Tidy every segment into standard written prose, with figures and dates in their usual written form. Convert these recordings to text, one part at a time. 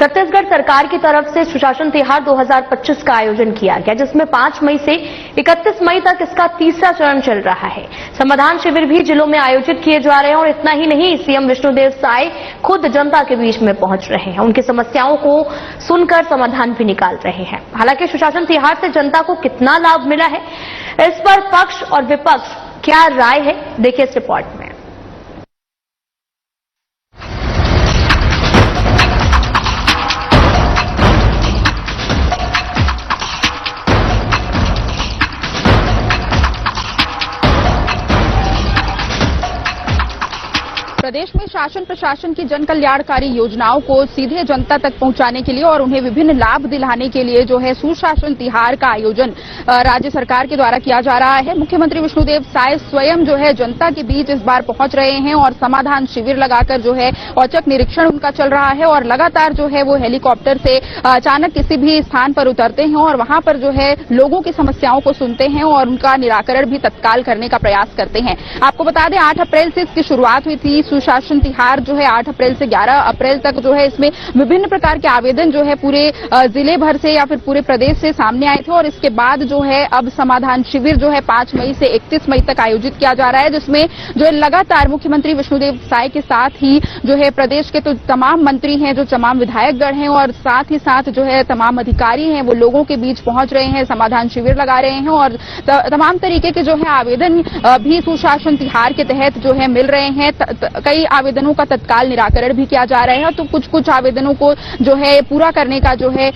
छत्तीसगढ़ सरकार की तरफ से सुशासन तिहार 2025 का आयोजन किया गया, जिसमें 5 मई से 31 मई तक इसका तीसरा चरण चल रहा है। समाधान शिविर भी जिलों में आयोजित किए जा रहे हैं और इतना ही नहीं, सीएम विष्णुदेव साय खुद जनता के बीच में पहुंच रहे हैं, उनकी समस्याओं को सुनकर समाधान भी निकाल रहे हैं। हालांकि सुशासन तिहार से जनता को कितना लाभ मिला है, इस पर पक्ष और विपक्ष क्या राय है, देखिए इस रिपोर्ट में। प्रदेश में शासन प्रशासन की जन कल्याणकारी योजनाओं को सीधे जनता तक पहुंचाने के लिए और उन्हें विभिन्न लाभ दिलाने के लिए जो है सुशासन तिहार का आयोजन राज्य सरकार के द्वारा किया जा रहा है। मुख्यमंत्री विष्णुदेव साय स्वयं जो है जनता के बीच इस बार पहुंच रहे हैं और समाधान शिविर लगाकर जो है औचक निरीक्षण उनका चल रहा है और लगातार जो है वो हेलीकॉप्टर से अचानक किसी भी स्थान पर उतरते हैं और वहां पर जो है लोगों की समस्याओं को सुनते हैं और उनका निराकरण भी तत्काल करने का प्रयास करते हैं। आपको बता दें 8 अप्रैल से इसकी शुरुआत हुई थी। सुशासन तिहार जो है 8 अप्रैल से 11 अप्रैल तक जो है इसमें विभिन्न प्रकार के आवेदन जो है पूरे जिले भर से या फिर पूरे प्रदेश से सामने आए थे और इसके बाद जो है अब समाधान शिविर जो है 5 मई से 31 मई तक आयोजित किया जा रहा है, जिसमें जो है लगातार मुख्यमंत्री विष्णुदेव साय के साथ ही जो है प्रदेश के तो तमाम मंत्री हैं, जो तमाम विधायकगण हैं और साथ ही साथ जो है तमाम अधिकारी हैं, वो लोगों के बीच पहुंच रहे हैं, समाधान शिविर लगा रहे हैं और तमाम तरीके के जो है आवेदन भी सुशासन तिहार के तहत जो है मिल रहे हैं। कई आवेदनों का तत्काल निराकरण भी किया जा रहा है, तो कुछ आवेदनों को जो है पूरा करने का जो है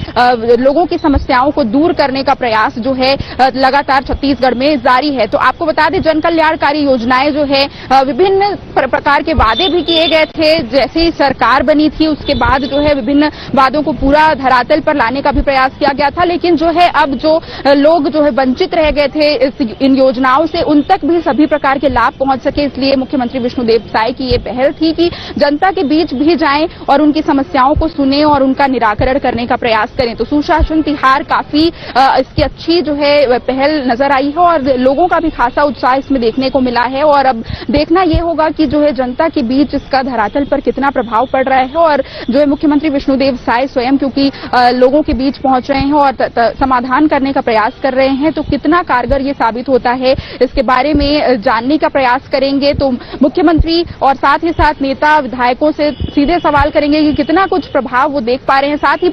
लोगों की समस्याओं को दूर करने का प्रयास जो है लगातार छत्तीसगढ़ में जारी है। तो आपको बता दें जन कल्याणकारी योजनाएं जो है विभिन्न प्रकार के वादे भी किए गए थे। जैसे ही सरकार बनी थी उसके बाद जो है विभिन्न वादों को पूरा धरातल पर लाने का भी प्रयास किया गया था, लेकिन जो है अब जो लोग जो है वंचित रह गए थे इन योजनाओं से, उन तक भी सभी प्रकार के लाभ पहुंच सके, इसलिए मुख्यमंत्री विष्णुदेव साय की ये पहल थी कि जनता के बीच भी जाएं और उनकी समस्याओं को सुने और उनका निराकरण करने का प्रयास करें। तो सुशासन तिहार काफी इसकी अच्छी जो है पहल नजर आई है और लोगों का भी खासा उत्साह इसमें देखने को मिला है और अब देखना यह होगा कि जो है जनता के बीच इसका धरातल पर कितना प्रभाव पड़ रहा है और जो है मुख्यमंत्री विष्णुदेव साय स्वयं क्योंकि लोगों के बीच पहुंच रहे हैं और समाधान करने का प्रयास कर रहे हैं, तो कितना कारगर ये साबित होता है इसके बारे में जानने का प्रयास करेंगे। तो मुख्यमंत्री और साथ ही साथ नेता विधायकों से सीधे सवाल करेंगे कि कितना कुछ प्रभाव वो देख पा रहे हैं, साथ ही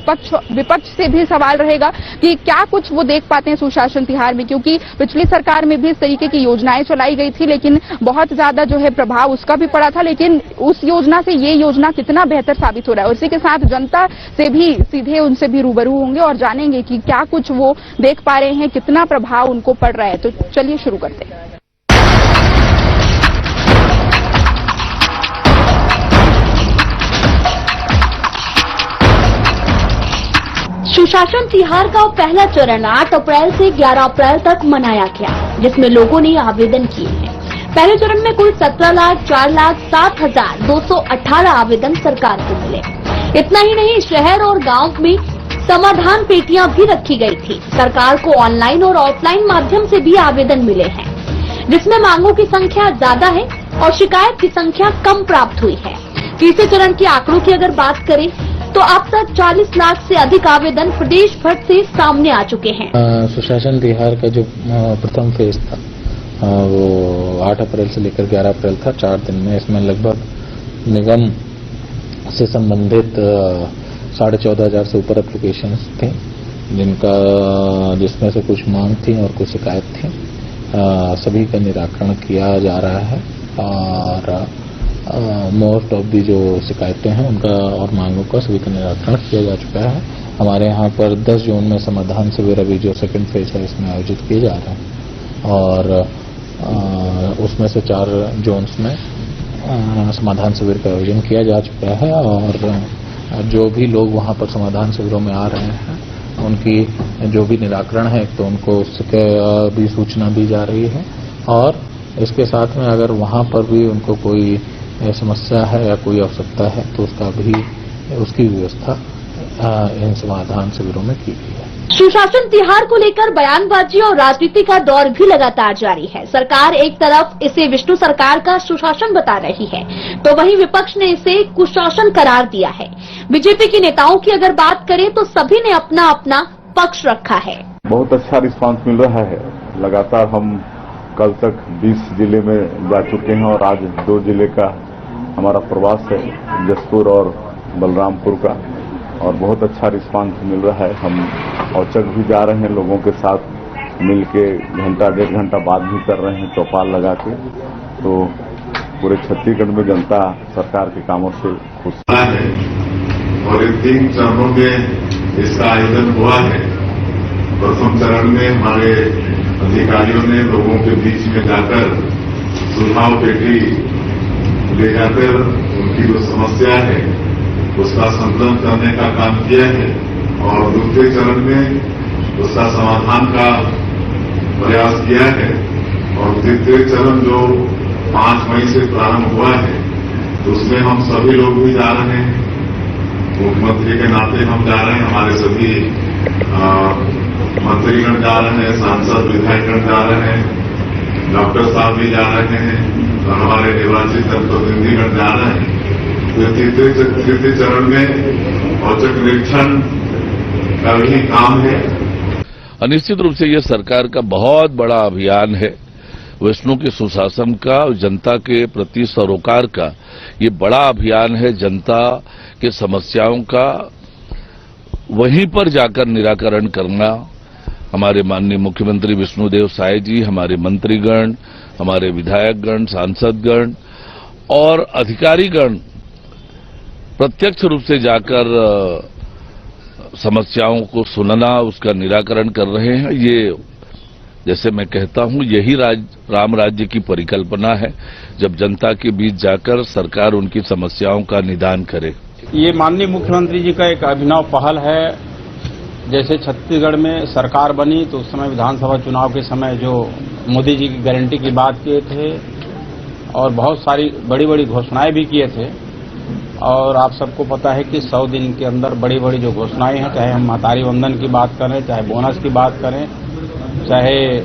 विपक्ष से भी सवाल रहेगा कि क्या कुछ वो देख पाते हैं सुशासन तिहार में, क्योंकि पिछली सरकार में भी इस तरीके की योजनाएं चलाई गई थी लेकिन बहुत ज्यादा जो है प्रभाव उसका भी पड़ा था, लेकिन उस योजना से ये योजना कितना बेहतर साबित हो रहा है। उसी के साथ जनता से भी सीधे उनसे भी रूबरू होंगे और जानेंगे कि क्या कुछ वो देख पा रहे हैं, कितना प्रभाव उनको पड़ रहा है। तो चलिए शुरू करते हैं। सुशासन तिहार का पहला चरण 8 अप्रैल से 11 अप्रैल तक मनाया गया, जिसमें लोगों ने आवेदन किए हैं। पहले चरण में कुल 17,04,07,218 आवेदन सरकार को मिले। इतना ही नहीं, शहर और गांव में समाधान पेटियां भी रखी गई थी। सरकार को ऑनलाइन और ऑफलाइन माध्यम से भी आवेदन मिले हैं, जिसमें मांगों की संख्या ज्यादा है और शिकायत की संख्या कम प्राप्त हुई है। तीसरे चरण के आंकड़ों की अगर बात करें तो अब तक 40 लाख से अधिक आवेदन प्रदेश भर से सामने आ चुके हैं। सुशासन तिहार का जो प्रथम फेज था वो 8 अप्रैल से लेकर 11 अप्रैल था। 4 दिन में इसमें लगभग निगम से संबंधित 14,500 से ऊपर एप्लीकेशंस थे, जिसमें से कुछ मांग थी और कुछ शिकायत थी। सभी का निराकरण किया जा रहा है और मोस्ट ऑफ दी जो शिकायतें हैं उनका और मांगों का सभी का निराकरण किया जा चुका है। हमारे यहाँ पर 10 जोन में समाधान शिविर अभी जो सेकंड फेज है इसमें आयोजित किए जा रहे हैं और उसमें से 4 जोन्स में समाधान शिविर का आयोजन किया जा चुका है और जो भी लोग वहाँ पर समाधान शिविरों में आ रहे हैं उनकी जो भी निराकरण है तो उनको उसके भी सूचना दी जा रही है और इसके साथ में अगर वहाँ पर भी उनको कोई समस्या है या कोई आवश्यकता है तो उसकी व्यवस्था इन समाधान शिविरों में की गई है। सुशासन तिहार को लेकर बयानबाजी और राजनीति का दौर भी लगातार जारी है। सरकार एक तरफ इसे विष्णु सरकार का सुशासन बता रही है, तो वहीं विपक्ष ने इसे कुशासन करार दिया है। बीजेपी के नेताओं की अगर बात करें तो सभी ने अपना अपना पक्ष रखा है। बहुत अच्छा रिस्पांस मिल रहा है। लगातार हम कल तक 20 जिले में जा चुके हैं और आज 2 जिले का हमारा प्रवास है, जसपुर और बलरामपुर का, और बहुत अच्छा रिस्पांस मिल रहा है। हम औचक भी जा रहे हैं, लोगों के साथ मिलके घंटा 1.5 घंटा बात भी कर रहे हैं चौपाल लगा के। तो पूरे छत्तीसगढ़ में जनता सरकार के कामों से खुश है और इन 3 चरणों में इसका आयोजन हुआ है। प्रथम चरण में हमारे अधिकारियों ने लोगों के बीच में जाकर सुझाव पेटी ले जाकर उनकी जो समस्या है उसका संकलन करने का काम किया है और दूसरे चरण में उसका समाधान का प्रयास किया है और तृतीय चरण जो 5 मई से प्रारंभ हुआ है तो उसमें हम सभी लोग भी जा रहे हैं। मुख्यमंत्री के नाते हम जा रहे हैं, हमारे सभी मंत्रीगण जा रहे हैं, सांसद विधायकगण जा रहे हैं, डॉक्टर साहब भी जा रहे हैं और हमारे निर्वाचित जनप्रतिनिधिगण जा रहे हैं। तृतीय चरण में औचक निरीक्षण का भी काम है। निश्चित रूप से यह सरकार का बहुत बड़ा अभियान है। विष्णु के सुशासन का, जनता के प्रति सरोकार का ये बड़ा अभियान है। जनता के समस्याओं का वहीं पर जाकर निराकरण करना। हमारे माननीय मुख्यमंत्री विष्णुदेव साय जी, हमारे मंत्रीगण, हमारे विधायकगण, सांसदगण और अधिकारीगण प्रत्यक्ष रूप से जाकर समस्याओं को सुनना, उसका निराकरण कर रहे हैं। ये जैसे मैं कहता हूं, यही राम राज्य की परिकल्पना है, जब जनता के बीच जाकर सरकार उनकी समस्याओं का निदान करे। ये माननीय मुख्यमंत्री जी का एक अभिनव पहल है। जैसे छत्तीसगढ़ में सरकार बनी तो उस समय विधानसभा चुनाव के समय जो मोदी जी की गारंटी की बात किए थे और बहुत सारी बड़ी बड़ी घोषणाएं भी किए थे, और आप सबको पता है कि 100 दिन के अंदर बड़ी बड़ी जो घोषणाएं हैं, चाहे हम महतारी वंदन की बात करें, चाहे बोनस की बात करें, चाहे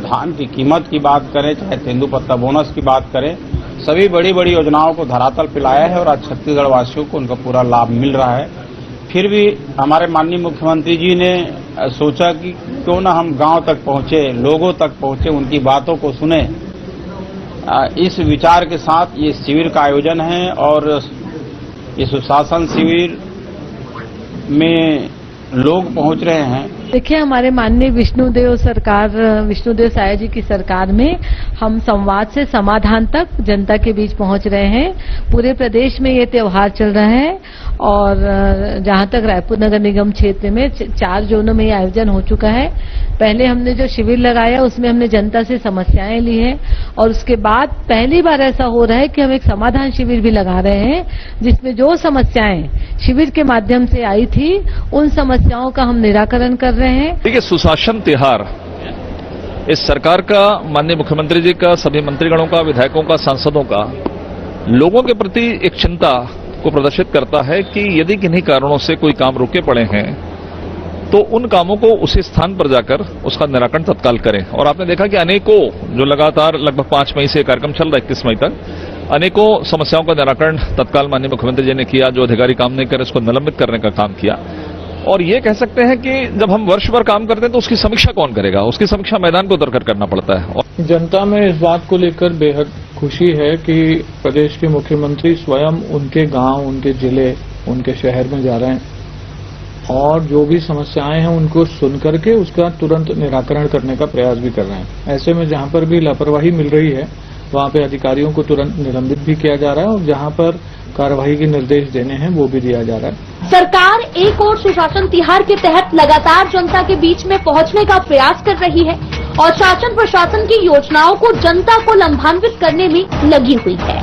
धान की कीमत की बात करें, चाहे तेंदुपत्ता बोनस की बात करें, सभी बड़ी बड़ी योजनाओं को धरातल पे लाया है और आज छत्तीसगढ़ वासियों को उनका पूरा लाभ मिल रहा है। फिर भी हमारे माननीय मुख्यमंत्री जी ने सोचा कि क्यों न हम गांव तक पहुंचे, लोगों तक पहुंचे, उनकी बातों को सुने। इस विचार के साथ ये शिविर का आयोजन है और ये सुशासन शिविर में लोग पहुंच रहे हैं। देखिए, हमारे माननीय विष्णुदेव साय जी की सरकार में हम संवाद से समाधान तक जनता के बीच पहुंच रहे हैं। पूरे प्रदेश में ये त्योहार चल रहा है और जहां तक रायपुर नगर निगम क्षेत्र में 4 जोनों में ये आयोजन हो चुका है। पहले हमने जो शिविर लगाया उसमें हमने जनता से समस्याएं ली हैं और उसके बाद पहली बार ऐसा हो रहा है कि हम एक समाधान शिविर भी लगा रहे हैं, जिसमें जो समस्याएं शिविर के माध्यम से आई थी उन समस्याओं का हम निराकरण कर रहे हैं। देखिए, सुशासन तिहार इस सरकार का, माननीय मुख्यमंत्री जी का, सभी मंत्रीगणों का, विधायकों का, सांसदों का लोगों के प्रति एक चिंता को प्रदर्शित करता है कि यदि किन्हीं कारणों से कोई काम रुके पड़े हैं तो उन कामों को उसी स्थान पर जाकर उसका निराकरण तत्काल करें। और आपने देखा कि अनेकों, जो लगातार लगभग 5 मई से कार्यक्रम चल रहा है 21 मई तक, अनेकों समस्याओं का निराकरण तत्काल माननीय मुख्यमंत्री जी ने किया। जो अधिकारी काम नहीं करे उसको निलंबित करने का काम किया। और ये कह सकते हैं कि जब हम वर्ष भर काम करते हैं तो उसकी समीक्षा कौन करेगा? उसकी समीक्षा मैदान को उतरकर करना पड़ता है। और जनता में इस बात को लेकर बेहद खुशी है कि प्रदेश के मुख्यमंत्री स्वयं उनके गांव, उनके जिले, उनके शहर में जा रहे हैं और जो भी समस्याएं हैं उनको सुन करके उसका तुरंत निराकरण करने का प्रयास भी कर रहे हैं। ऐसे में जहां पर भी लापरवाही मिल रही है वहां पे अधिकारियों को तुरंत निलंबित भी किया जा रहा है और जहां पर कार्रवाई के निर्देश देने हैं वो भी दिया जा रहा है। सरकार एक और सुशासन तिहार के तहत लगातार जनता के बीच में पहुंचने का प्रयास कर रही है और शासन प्रशासन की योजनाओं को जनता को लाभान्वित करने में लगी हुई है।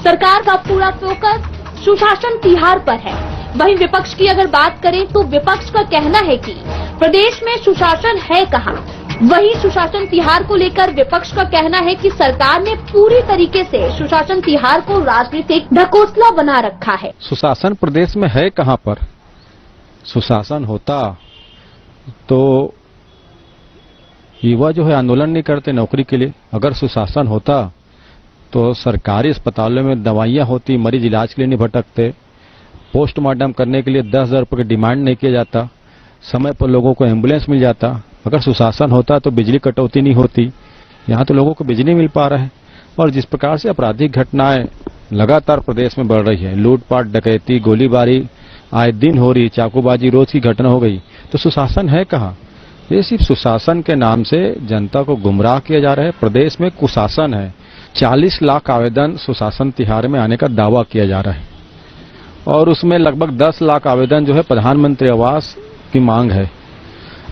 सरकार का पूरा फोकस सुशासन तिहार पर है। वहीं विपक्ष की अगर बात करें तो विपक्ष का कहना है कि प्रदेश में सुशासन है कहां, वहीं सुशासन तिहार को लेकर विपक्ष का कहना है कि सरकार ने पूरी तरीके से सुशासन तिहार को राजनीतिक ढकोसला बना रखा है। सुशासन प्रदेश में है कहां पर? सुशासन होता तो युवा जो है आंदोलन नहीं करते नौकरी के लिए। अगर सुशासन होता तो सरकारी अस्पतालों में दवाइयां होती, मरीज इलाज के लिए नहीं भटकते, पोस्टमार्टम करने के लिए 10,000 रुपये की डिमांड नहीं किया जाता, समय पर लोगों को एम्बुलेंस मिल जाता। अगर सुशासन होता तो बिजली कटौती नहीं होती। यहाँ तो लोगों को बिजली मिल पा रहा है। और जिस प्रकार से आपराधिक घटनाएं लगातार प्रदेश में बढ़ रही है, लूटपाट, डकैती, गोलीबारी आए दिन हो रही, चाकूबाजी रोज की घटना हो गई, तो सुशासन है कहाँ? ये सिर्फ सुशासन के नाम से जनता को गुमराह किया जा रहा है। प्रदेश में कुशासन है। 40 लाख आवेदन सुशासन तिहार में आने का दावा किया जा रहा है और उसमें लगभग 10 लाख आवेदन जो है प्रधानमंत्री आवास की मांग है।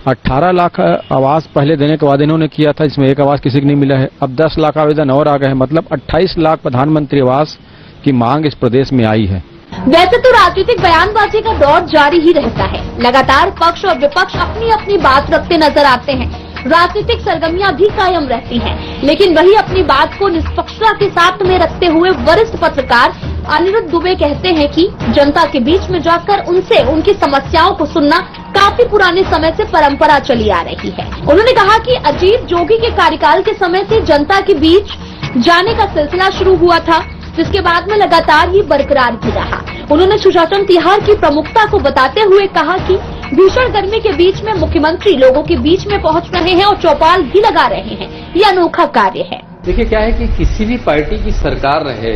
18 लाख आवास पहले देने के बाद इन्होंने किया था, इसमें एक आवास किसी को नहीं मिला है। अब 10 लाख आवेदन और आ गए हैं, मतलब 28 लाख प्रधानमंत्री आवास की मांग इस प्रदेश में आई है। वैसे तो राजनीतिक बयानबाजी का दौर जारी ही रहता है। लगातार पक्ष और विपक्ष अपनी अपनी बात रखते नजर आते हैं। राजनीतिक सरगर्मियां भी कायम रहती हैं, लेकिन वही अपनी बात को निष्पक्षता के साथ में रखते हुए वरिष्ठ पत्रकार अनिरुद्ध दुबे कहते हैं कि जनता के बीच में जाकर उनसे उनकी समस्याओं को सुनना काफी पुराने समय से परंपरा चली आ रही है। उन्होंने कहा कि अजीत जोगी के कार्यकाल के समय से जनता के बीच जाने का सिलसिला शुरू हुआ था, जिसके बाद में लगातार ही बरकरार भी रहा। उन्होंने सुशासन तिहार की प्रमुखता को बताते हुए कहा कि भीषण गर्मी के बीच में मुख्यमंत्री लोगों के बीच में पहुंच रहे हैं और चौपाल भी लगा रहे हैं। ये अनोखा कार्य है। देखिए क्या है कि किसी भी पार्टी की सरकार रहे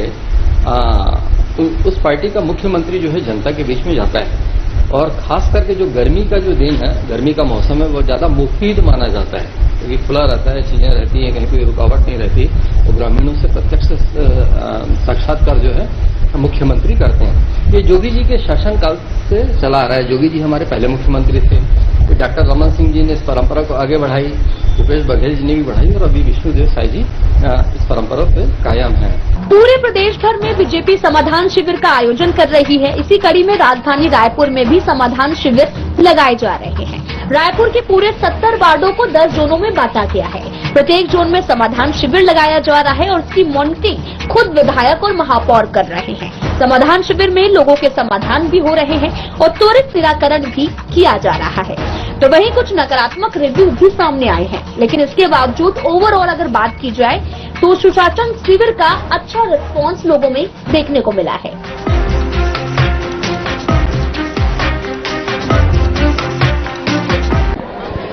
तो उस पार्टी का मुख्यमंत्री जो है जनता के बीच में जाता है और खास करके जो गर्मी का जो दिन है, गर्मी का मौसम है, वो ज्यादा मुफीद माना जाता है क्योंकि खुला रहता है, चीजें रहती हैं, कहीं कोई रुकावट नहीं रहती। तो ग्रामीणों से प्रत्यक्ष साक्षात्कार जो है मुख्यमंत्री करते हैं। ये जोगी जी के शासनकाल से चला आ रहा है। जोगी जी हमारे पहले मुख्यमंत्री थे, तो डॉक्टर रमन सिंह जी ने इस परंपरा को आगे बढ़ाई, भूपेश बघेल जी ने भी बढ़ाई और अभी विष्णुदेव साय जी इस परंपरा पे कायम है। पूरे प्रदेश भर में बीजेपी समाधान शिविर का आयोजन कर रही है। इसी कड़ी में राजधानी रायपुर में भी समाधान शिविर लगाए जा रहे हैं। रायपुर के पूरे 70 वार्डों को 10 जोनों में बांटा गया है। प्रत्येक जोन में समाधान शिविर लगाया जा रहा है और इसकी मॉनिटरिंग खुद विधायक और महापौर कर रहे हैं। समाधान शिविर में लोगों के समाधान भी हो रहे हैं और त्वरित निराकरण भी किया जा रहा है। तो वहीं कुछ नकारात्मक रिव्यू भी सामने आए हैं, लेकिन इसके बावजूद ओवरऑल अगर बात की जाए तो सुशासन शिविर का अच्छा रिस्पांस लोगों में देखने को मिला है।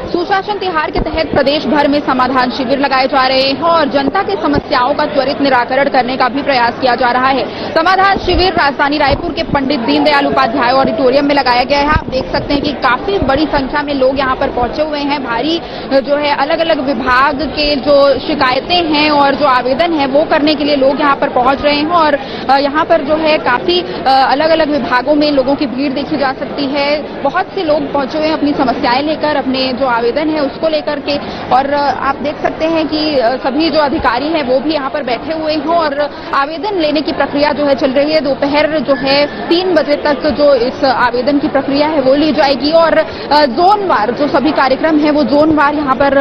सुशासन तिहार के तहत प्रदेश भर में समाधान शिविर लगाए जा रहे हैं और जनता के समस्याओं का त्वरित निराकरण करने का भी प्रयास किया जा रहा है। समाधान शिविर राजधानी रायपुर के पंडित दीनदयाल उपाध्याय ऑडिटोरियम में लगाया गया है। आप देख सकते हैं कि काफी बड़ी संख्या में लोग यहां पर पहुंचे हुए हैं। भारी जो है अलग अलग विभाग के जो शिकायतें हैं और जो आवेदन है वो करने के लिए लोग यहां पर पहुंच रहे हैं और यहां पर जो है काफी अलग अलग विभागों में लोगों की भीड़ देखी जा सकती है। बहुत से लोग पहुंचे हुए हैं अपनी समस्याएं लेकर, अपने जो आवेदन है उसको लेकर के, और आप देख सकते हैं कि सभी जो अधिकारी हैं वो भी यहाँ पर बैठे हुए हैं और आवेदन लेने की प्रक्रिया जो है चल रही है। दोपहर जो है 3 बजे तक जो इस आवेदन की प्रक्रिया है वो ली जाएगी और जोन वार जो सभी कार्यक्रम है वो जोन वार यहाँ पर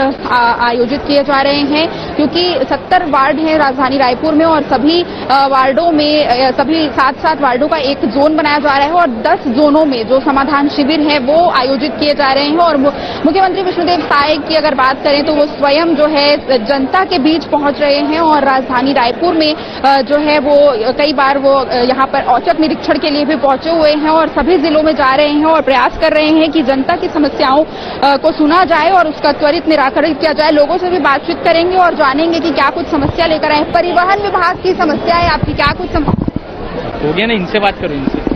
आयोजित किए जा रहे हैं क्योंकि 70 वार्ड हैं राजधानी रायपुर में और सभी वार्डों में सभी 7-7 वार्डों का एक जोन बनाया जा रहा है और 10 जोनों में जो समाधान शिविर है वो आयोजित किए जा रहे हैं। और मुख्यमंत्री विष्णुदेव साय की अगर बात करें तो वो स्वयं जो है जनता के बीच पहुंच रहे हैं और राजधानी रायपुर में जो है वो कई बार वो यहाँ पर औचक निरीक्षण के लिए भी पहुंचे हुए हैं और सभी जिलों में जा रहे हैं और प्रयास कर रहे हैं कि जनता की समस्याओं को सुना जाए और उसका त्वरित निराकरण किया जाए। लोगों से भी बातचीत करेंगे और जानेंगे कि क्या कुछ समस्या लेकर आए। परिवहन विभाग की समस्या है आपकी, क्या कुछ हो गया ना, इनसे बात करो इनसे।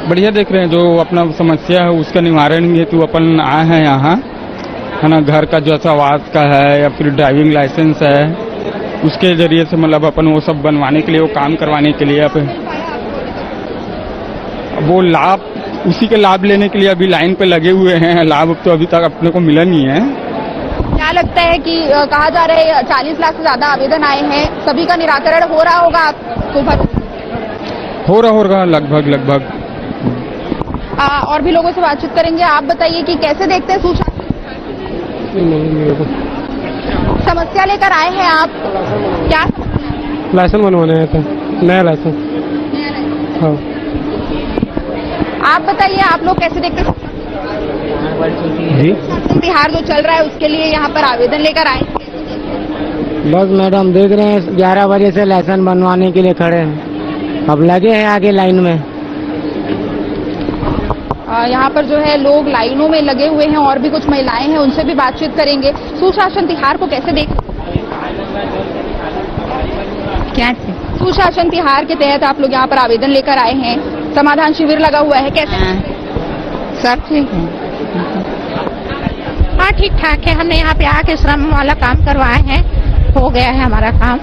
बढ़िया देख रहे हैं, जो अपना समस्या है उसका निवारण हेतु अपन आए हैं यहाँ, है ना। घर का जो आवास का है या फिर ड्राइविंग लाइसेंस है उसके जरिए से मतलब अपन वो सब बनवाने के लिए, वो काम करवाने के लिए वो लाभ, उसी के लाभ लेने के लिए अभी लाइन पे लगे हुए हैं। लाभ तो अभी तक अपने को मिला नहीं है। क्या लगता है कि कहा जा रहा है 40 लाख से ज्यादा आवेदन आए हैं, सभी का निराकरण हो रहा होगा आपको? हो रहा होगा लगभग। और भी लोगों से बातचीत करेंगे। आप बताइए कि कैसे देखते हैं सुशासन? समस्या लेकर आए हैं आप, क्या लाइसेंस बनवाने आया था, नया लाइसेंस। हाँ। आप बताइए, आप लोग कैसे देखते हैं जी तिहार जो चल रहा है उसके लिए यहाँ पर आवेदन लेकर आए? बस मैडम देख रहे हैं 11 बजे से लाइसेंस बनवाने के लिए खड़े हैं, अब लगे हैं आगे लाइन में। यहाँ पर जो है लोग लाइनों में लगे हुए हैं और भी कुछ महिलाएं हैं, उनसे भी बातचीत करेंगे। सुशासन तिहार को कैसे देख, क्या सुशासन तिहार के तहत आप लोग यहाँ पर आवेदन लेकर आए हैं, समाधान शिविर लगा हुआ है, कैसे? सब ठीक है। हाँ ठीक ठाक है, हमने यहाँ पे आके श्रम वाला काम करवाए हैं, हो गया है हमारा काम,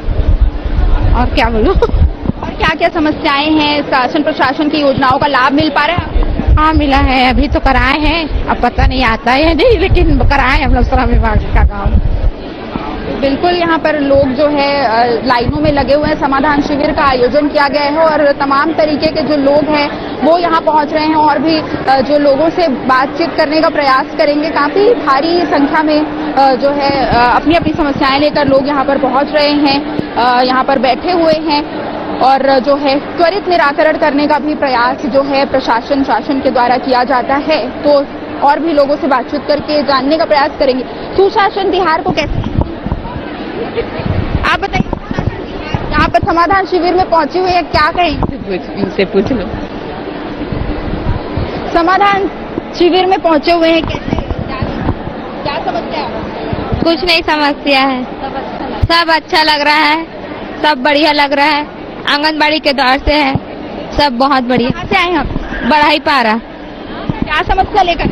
और क्या बोलूं। और क्या क्या समस्याएं हैं? शासन प्रशासन की योजनाओं का लाभ मिल पा रहा है? हाँ मिला है, अभी तो कराए हैं, अब पता नहीं आता है नहीं, लेकिन कराए हम लोग श्रम विभाग का काम। बिल्कुल, यहाँ पर लोग जो है लाइनों में लगे हुए हैं। समाधान शिविर का आयोजन किया गया है और तमाम तरीके के जो लोग हैं वो यहाँ पहुँच रहे हैं और भी जो लोगों से बातचीत करने का प्रयास करेंगे। काफी भारी संख्या में जो है अपनी अपनी समस्याएं लेकर लोग यहाँ पर पहुँच रहे हैं, यहाँ पर बैठे हुए हैं और जो है त्वरित निराकरण करने का भी प्रयास जो है प्रशासन शासन के द्वारा किया जाता है। तो और भी लोगों से बातचीत करके जानने का प्रयास करेंगे सुशासन तिहार को कैसे। आप बताइए, यहाँ पर समाधान शिविर में पहुंचे हुए हैं, क्या कहें? इनसे पूछ लो। समाधान शिविर में पहुंचे हुए हैं, कैसे, क्या समस्या है? कुछ नहीं समस्या है, सब अच्छा लग रहा है, सब बढ़िया लग रहा है, आंगनबाड़ी के दौर से है, सब बहुत बढ़िया। कहाँ से आए हैं आप? बढ़ाई पारा। क्या समस्या लेकर?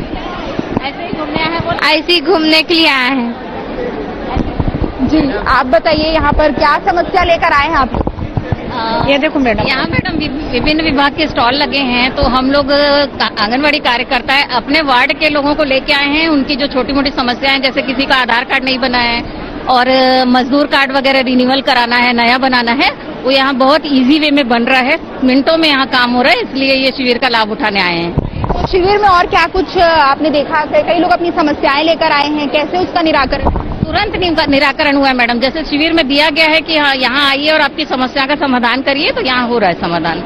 ऐसे ही घूमने आए हैं, ऐसे ही घूमने के लिए आए हैं। जी आप बताइए, यहाँ पर क्या समस्या लेकर आए हैं आप? ये देखो मैडम, यहाँ मैडम विभिन्न विभाग के स्टॉल लगे हैं, तो हम लोग आंगनबाड़ी कार्यकर्ता है, अपने वार्ड के लोगों को लेके आए हैं। उनकी जो छोटी मोटी समस्याएं, जैसे किसी का आधार कार्ड नहीं बना है और मजदूर कार्ड वगैरह रिन्यूअल कराना है, नया बनाना है, वो यहाँ बहुत इजी वे में बन रहा है, मिनटों में यहाँ काम हो रहा है, इसलिए ये शिविर का लाभ उठाने आए हैं। तो शिविर में और क्या कुछ आपने देखा? कई लोग अपनी समस्याएं लेकर आए हैं, कैसे उसका निराकरण? तुरंत निराकरण हुआ है मैडम, जैसे शिविर में दिया गया है कि हाँ यहाँ आइए और आपकी समस्या का समाधान करिए, तो यहाँ हो रहा है समाधान।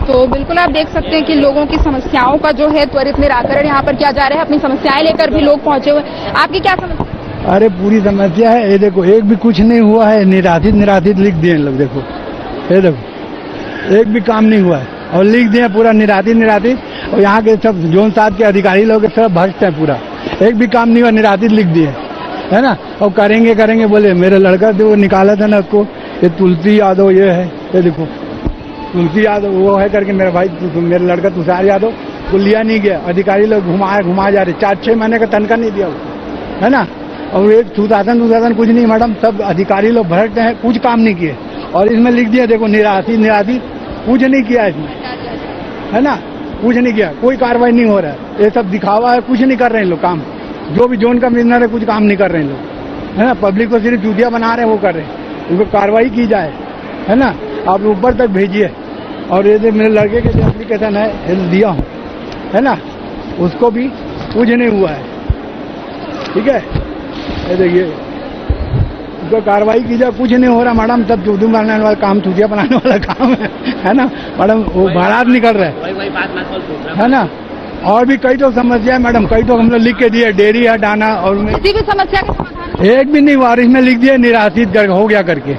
तो बिल्कुल आप देख सकते हैं कि लोगों की समस्याओं का जो है त्वरित निराकरण यहाँ पर किया जा रहा है। अपनी समस्याएं लेकर भी लोग पहुंचे हुए। आपकी क्या समस्या? अरे पूरी समस्या है, ये देखो एक भी कुछ नहीं हुआ है, निराधित लिख दिए लोग, देखो ये देखो एक भी काम नहीं हुआ है और लिख दिए पूरा निराधित। और यहाँ के सब जोन 7 के अधिकारी लोग सब भ्रष्ट हैं, पूरा एक भी काम नहीं हुआ, निराधित लिख दिए, है ना। और करेंगे बोले, मेरे लड़का जो निकाला था ना उसको, ये तुलसी यादव ये है, ये देखो तुलसी यादव वो है करके, मेरा भाई मेरा लड़का तुषार यादव को लिया नहीं गया, अधिकारी लोग घुमा जा रहे, 4-6 महीने का तनख्वाह नहीं दिया, है ना। और एक सुशासन कुछ नहीं मैडम, सब अधिकारी लोग भ्रष्ट हैं, कुछ काम नहीं किए। और इसमें लिख दिया देखो निराधित, कुछ नहीं किया इसमें, है ना, कुछ नहीं किया, कोई कार्रवाई नहीं हो रहा है, ये सब दिखावा है, कुछ नहीं कर रहे हैं लोग काम। जो भी जोन कमिश्नर है कुछ काम नहीं कर रहे हैं लोग, है ना। पब्लिक को सिर्फ चूतिया बना रहे हैं, वो कर रहे हैं, उनको कार्रवाई की जाए, है ना। आप ऊपर तक भेजिए। और ये जो मेरे लड़के के जो एप्लीकेशन है दिया हूँ, है ना, उसको भी कुछ नहीं हुआ है, ठीक है। ये देखिए उसको कार्रवाई की जाए, कुछ नहीं हो रहा मैडम, सब चूतू बनाने वाला काम, चूतिया बनाने वाला काम है ना मैडम। वो बारात निकल रहा है ना। और भी कई तो समस्या है मैडम, कई तो हम लोग लिख के दिए, डेयरी हटाना, और किसी भी समस्या का समाधान एक भी नहीं हुआ। इसमें लिख दिया निराशित हो गया करके,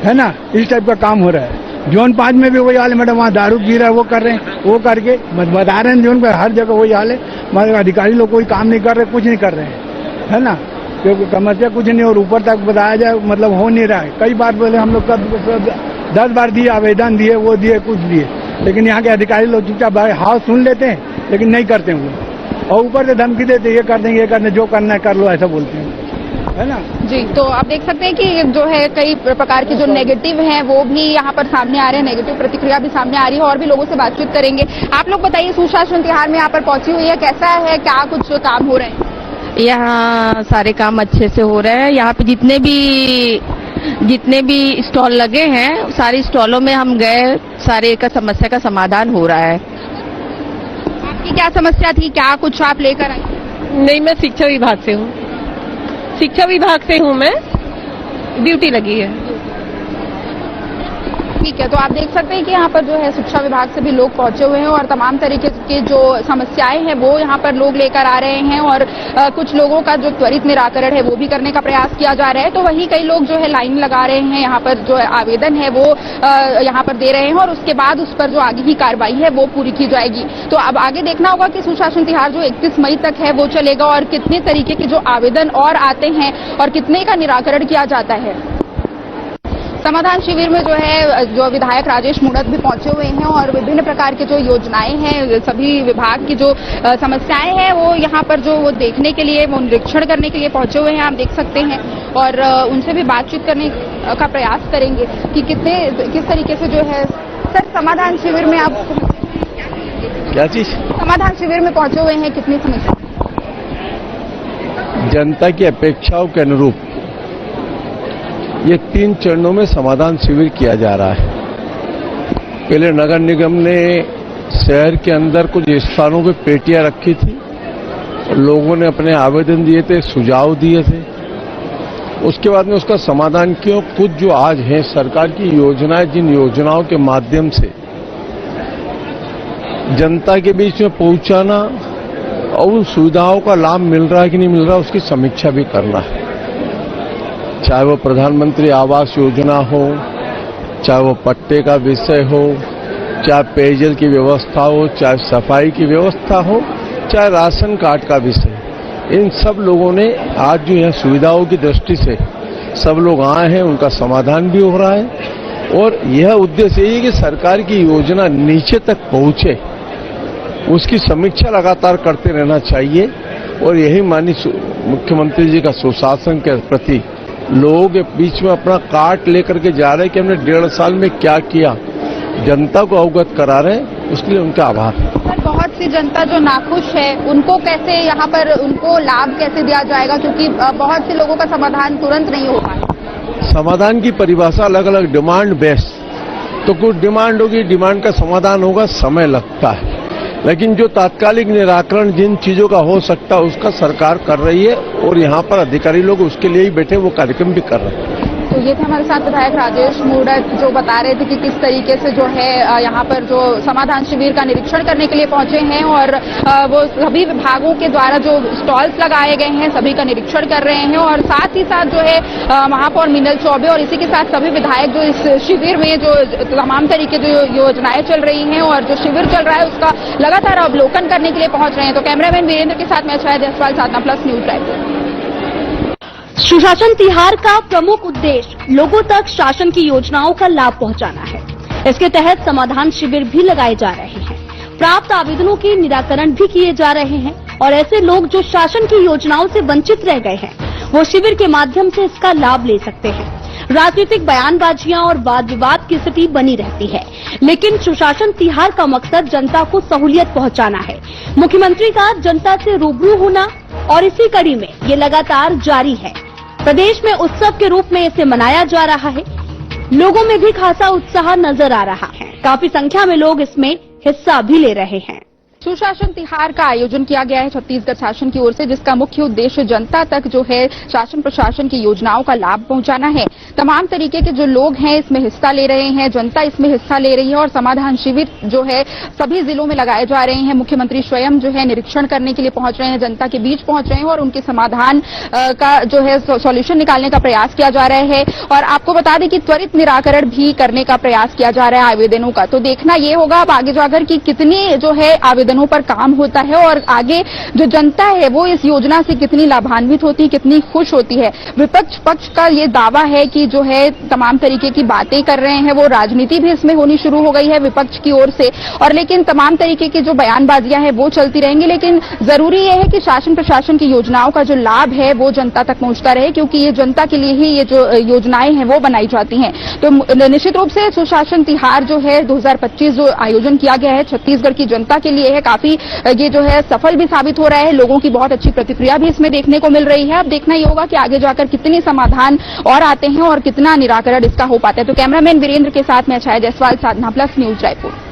है ना, इस टाइप का काम हो रहा है। जोन 5 में भी वही हाल है मैडम, वहाँ दारू पी रहा है, वो कर रहे हैं, वो करके बता रहे हैं जोन पर, हर जगह वही हाल है। हमारे अधिकारी लोग कोई काम नहीं कर रहे, कुछ नहीं कर रहे हैं, है ना, क्योंकि समस्या कुछ नहीं, और ऊपर तक बताया जाए मतलब हो नहीं रहा है। कई बार बोले हम लोग 10 बार दिए, आवेदन दिए, वो दिए, कुछ दिए, लेकिन यहाँ के अधिकारी लोग चुपचाप हाथ सुन लेते हैं, लेकिन नहीं करते हैं वो, और ऊपर से धमकी देते, ये कर देंगे, ये करने, जो करना है कर लो, ऐसा बोलते हैं, है ना। जी, तो आप देख सकते हैं कि जो है कई प्रकार के जो नेगेटिव हैं वो भी यहाँ पर सामने आ रहे हैं, नेगेटिव प्रतिक्रिया भी सामने आ रही है, और भी लोगों से बातचीत करेंगे। आप लोग बताइए, सुशासन तिहार में यहाँ पर पहुंची हुई है, कैसा है, क्या कुछ काम हो रहे हैं? यहाँ सारे काम अच्छे से हो रहे हैं। यहाँ पे जितने भी स्टॉल लगे हैं, सारी स्टॉलों में हम गए, सारे का समस्या का समाधान हो रहा है। आपकी क्या समस्या थी, क्या कुछ आप लेकर आई? नहीं, मैं शिक्षा विभाग से हूँ। शिक्षा विभाग से हूँ मैं, ड्यूटी लगी है। ठीक है, तो आप देख सकते हैं कि यहाँ पर जो है शिक्षा विभाग से भी लोग पहुंचे हुए हैं और तमाम तरीके की जो समस्याएं हैं वो यहाँ पर लोग लेकर आ रहे हैं और कुछ लोगों का जो त्वरित निराकरण है वो भी करने का प्रयास किया जा रहा है। तो वहीं कई लोग जो है लाइन लगा रहे हैं, यहाँ पर जो आवेदन है वो यहाँ पर दे रहे हैं और उसके बाद उस पर जो आगे की कार्रवाई है वो पूरी की जाएगी। तो अब आगे देखना होगा कि सुशासन तिहार जो 31 मई तक है वो चलेगा और कितने तरीके के जो आवेदन और आते हैं और कितने का निराकरण किया जाता है। समाधान शिविर में जो है जो विधायक राजेश मूणत भी पहुंचे हुए हैं और विभिन्न प्रकार के जो योजनाएं हैं, सभी विभाग की जो समस्याएं हैं वो यहाँ पर जो वो देखने के लिए, वो निरीक्षण करने के लिए पहुंचे हुए हैं, आप देख सकते हैं। और उनसे भी बातचीत करने का प्रयास करेंगे कि किस तरीके से जो है। सर, समाधान शिविर में आप क्या चीज? समाधान शिविर में पहुंचे हुए हैं, कितनी समस्या? जनता की अपेक्षाओं के अनुरूप ये 3 चरणों में समाधान शिविर किया जा रहा है। पहले नगर निगम ने शहर के अंदर कुछ स्थानों पे पेटियां रखी थी, लोगों ने अपने आवेदन दिए थे, सुझाव दिए थे। उसके बाद में उसका समाधान किया। कुछ जो आज है सरकार की योजनाएं, जिन योजनाओं के माध्यम से जनता के बीच में पहुंचाना और उन सुविधाओं का लाभ मिल रहा है कि नहीं मिल रहा, उसकी समीक्षा भी करना है। चाहे वो प्रधानमंत्री आवास योजना हो, चाहे वो पट्टे का विषय हो, चाहे पेयजल की व्यवस्था हो, चाहे सफाई की व्यवस्था हो, चाहे राशन कार्ड का विषय, इन सब लोगों ने आज जो है सुविधाओं की दृष्टि से सब लोग आए हैं, उनका समाधान भी हो रहा है। और यह उद्देश्य यही है कि सरकार की योजना नीचे तक पहुंचे, उसकी समीक्षा लगातार करते रहना चाहिए। और यही माननीय मुख्यमंत्री जी का सुशासन के प्रति लोगों के बीच में अपना कार्ड लेकर के जा रहे हैं कि हमने 1.5 साल में क्या किया, जनता को अवगत करा रहे हैं, उसके लिए उनका आभार। सर, बहुत सी जनता जो नाखुश है उनको कैसे यहाँ पर उनको लाभ कैसे दिया जाएगा, क्योंकि बहुत से लोगों का समाधान तुरंत नहीं हो पाएगा। समाधान की परिभाषा अलग अलग, डिमांड बेस्ड, तो कुछ डिमांड होगी, डिमांड का समाधान होगा, समय लगता है। लेकिन जो तात्कालिक निराकरण जिन चीजों का हो सकता है उसका सरकार कर रही है और यहाँ पर अधिकारी लोग उसके लिए ही बैठे वो कार्यक्रम भी कर रहे हैं। तो ये थे हमारे साथ विधायक राजेश मूणत जो बता रहे थे कि किस तरीके से जो है यहाँ पर जो समाधान शिविर का निरीक्षण करने के लिए पहुंचे हैं और वो सभी विभागों के द्वारा जो स्टॉल्स लगाए गए हैं सभी का निरीक्षण कर रहे हैं। और साथ ही साथ जो है महापौर मीनल चौबे और इसी के साथ सभी विधायक जो इस शिविर में जो तमाम तरीके जो योजनाएं चल रही हैं और जो शिविर चल रहा है उसका लगातार अवलोकन करने के लिए पहुंच रहे हैं। तो कैमरामैन वीरेंद्र के साथ मैं छाया जायसवाल, साधना प्लस न्यूज रायपुर। सुशासन तिहार का प्रमुख उद्देश्य लोगों तक शासन की योजनाओं का लाभ पहुंचाना है। इसके तहत समाधान शिविर भी लगाए जा रहे हैं, प्राप्त आवेदनों के निराकरण भी किए जा रहे हैं और ऐसे लोग जो शासन की योजनाओं से वंचित रह गए हैं वो शिविर के माध्यम से इसका लाभ ले सकते हैं। राजनीतिक बयानबाजियां और वाद विवाद की स्थिति बनी रहती है, लेकिन सुशासन तिहार का मकसद जनता को सहूलियत पहुंचाना है। मुख्यमंत्री का जनता से रूबरू होना और इसी कड़ी में ये लगातार जारी है। प्रदेश में उत्सव के रूप में इसे मनाया जा रहा है। लोगों में भी खासा उत्साह नजर आ रहा है। काफी संख्या में लोग इसमें हिस्सा भी ले रहे हैं। सुशासन तिहार का आयोजन किया गया है छत्तीसगढ़ शासन की ओर से, जिसका मुख्य उद्देश्य जनता तक जो है शासन प्रशासन की योजनाओं का लाभ पहुंचाना है। तमाम तरीके के जो लोग हैं इसमें हिस्सा ले रहे हैं, जनता इसमें हिस्सा ले रही है और समाधान शिविर जो है सभी जिलों में लगाए जा रहे हैं। मुख्यमंत्री स्वयं जो है निरीक्षण करने के लिए पहुंच रहे हैं, जनता के बीच पहुंच रहे हैं और उनके समाधान का जो है सॉल्यूशन निकालने का प्रयास किया जा रहा है। और आपको बता दें कि त्वरित निराकरण भी करने का प्रयास किया जा रहा है आवेदनों का। तो देखना ये होगा अब आगे जाकर कि कितनी जो है आवेदनों पर काम होता है और आगे जो जनता है वो इस योजना से कितनी लाभान्वित होती है, कितनी खुश होती है। विपक्ष पक्ष का ये दावा है कि जो है तमाम तरीके की बातें कर रहे हैं, वो राजनीति भी इसमें होनी शुरू हो गई है विपक्ष की ओर से और लेकिन तमाम तरीके की जो बयानबाजियां हैं वो चलती रहेंगी। लेकिन जरूरी ये है कि शासन प्रशासन की योजनाओं का जो लाभ है वो जनता तक पहुंचता रहे, क्योंकि ये जनता के लिए ही ये जो योजनाएं हैं वो बनाई जाती हैं। तो निश्चित रूप से सुशासन तिहार जो है 2025 जो आयोजन किया गया है छत्तीसगढ़ की जनता के लिए है, काफी ये जो है सफल भी साबित हो रहा है। लोगों की बहुत अच्छी प्रतिक्रिया भी इसमें देखने को मिल रही है। अब देखना ये होगा कि आगे जाकर कितने समाधान और आते हैं और कितना निराकरण इसका हो पाता है। तो कैमरामैन वीरेंद्र के साथ मैं छाया जायसवाल, साधना प्लस न्यूज रायपुर।